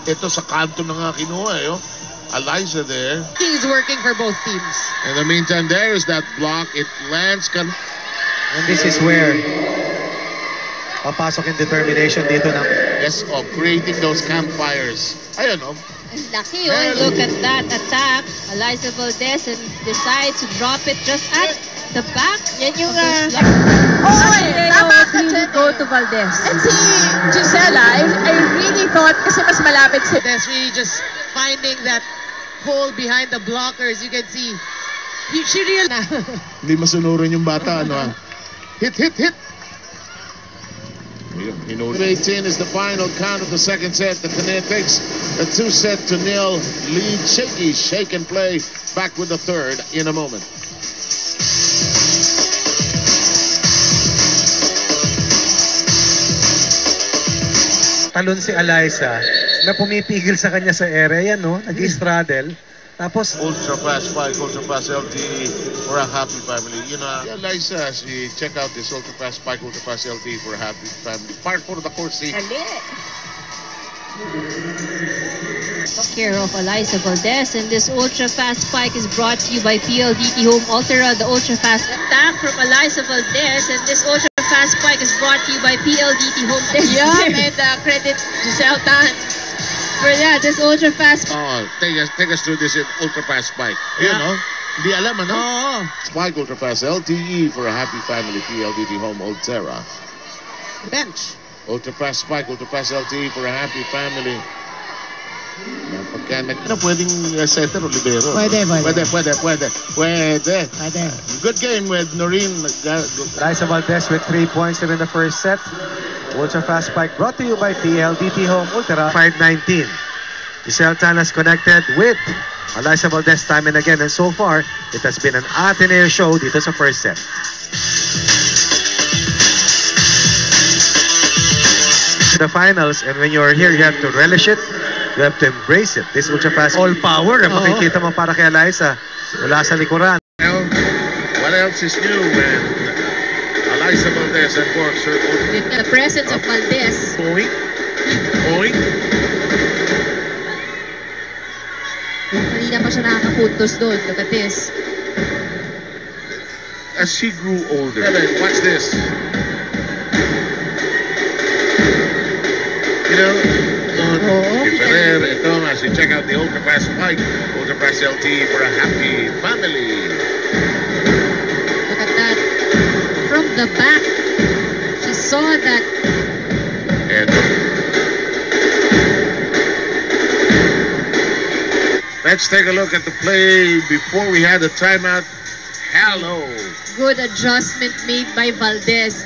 Ito sa kanto na nga kinuha eh. Oh. Eliza there. He's working for both teams. In the meantime, there is that block. It lands. And this is where papasok yung determination dito ng... Yes, of creating those campfires. Ayun, oh. Lucky, oh, look at that attack. Eliza Valdez and decides to drop it just at the back. Yan yung... Tama ka dyan. Go to Valdez. And si Gisela, I really thought, kasi mas malapit si Valdez, really just finding that hole behind the blockers. You can see, she really... Hindi masunurin yung bata, ano ah. Hit! 18 is the final count of the second set. The Kinetics, a 2-0 lead. Shaky shake and play. Back with the third in a moment. Talon si Eliza na pumipigil sa kanya sa area, no? Nag-straddle. Tapos, Ultra Fast Spike, Ultra Fast LTE for a happy family. You know, Eliza, check out this Ultra Fast Spike, Ultra Fast LTE for a happy family. Part 4 of the course. Care of Eliza Valdez, and this ultra fast spike is brought to you by PLDT Home Ultra. The ultra fast attack from Eliza Valdez, and this ultra fast spike is brought to you by PLDT Home Ultra. Yeah, and credit Giselle Tan For that, this ultra fast. Oh, take us through this Ultra Fast Spike. Yeah. You know, hindi alam, ano? Spike Ultra Fast LTE for a happy family. PLDT Home Ultra. bench. Ultra Fast Spike, Ultra Fast LTE for a happy family. Pagka pwedeng setter o libero. Pwede. Good game with Noreen. Eliza Valdez with 3 points in the first set. Ultra Fast Spike brought to you by PLDT Home Ultra. 5:19. Giselle Tan has connected with Eliza Valdez time and again. And so far, it has been an Ateneo show dito sa first set. The finals, and when you're here, you have to relish it. You have to embrace it. This Ultra Fast all power. Makikita mo para kay Eliza. Mula sa likuran. Now, what else is new when Eliza Valdez and works her With the presence of Valdez. Point. Kanina pa siya nakakapuntos doon. Look at this. As she grew older. Watch this. You know, as you check out the Ultra Fast Spike, Ultra Fast LTE for a happy family. Look at that. From the back, she saw that. And let's take a look at the play before we had the timeout. Hello. Good adjustment made by Valdez.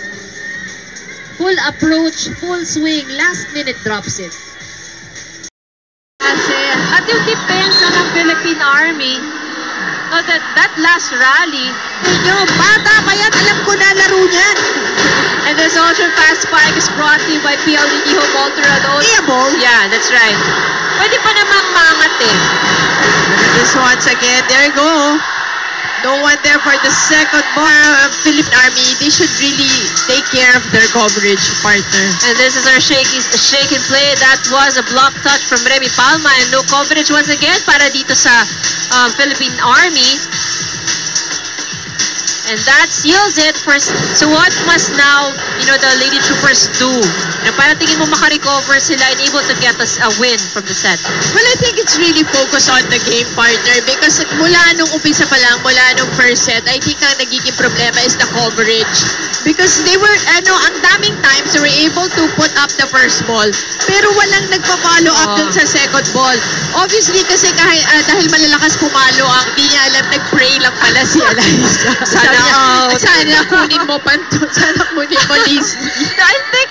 Full approach, full swing, last minute drops it. At yung depensa ng Philippine Army, no, that last rally, Bata pa yan, alam ko na laro niyan. and this ultra fast spike is brought to you by PLDT Home Ultra. Yeah, that's right. Pwede pa namang mangat eh. And this once again, there you go. No one there for the second ball. Philippine Army, they should really take care of their coverage partner. And this is our shake and play. That was a block touch from Remy Palma, and no coverage once again para dito sa Philippine Army. And that seals it for... So what must now, the Lady Troopers do? And para tingin mo makarecover sila and able to get us a win from the set? Well, I think it's really focused on the game partner because mula nung umpisa pa lang, mula nung first set, I think ang nagiging problema is the coverage. Because they were, ang daming times they were able to put up the first ball. Pero walang nagpa-follow up dun sa second ball. Obviously, kasi dahil malalakas pumalo ang, hindi niya alam, nag-pray lang pala si Eliza. Sana kunin mo, Liz. I think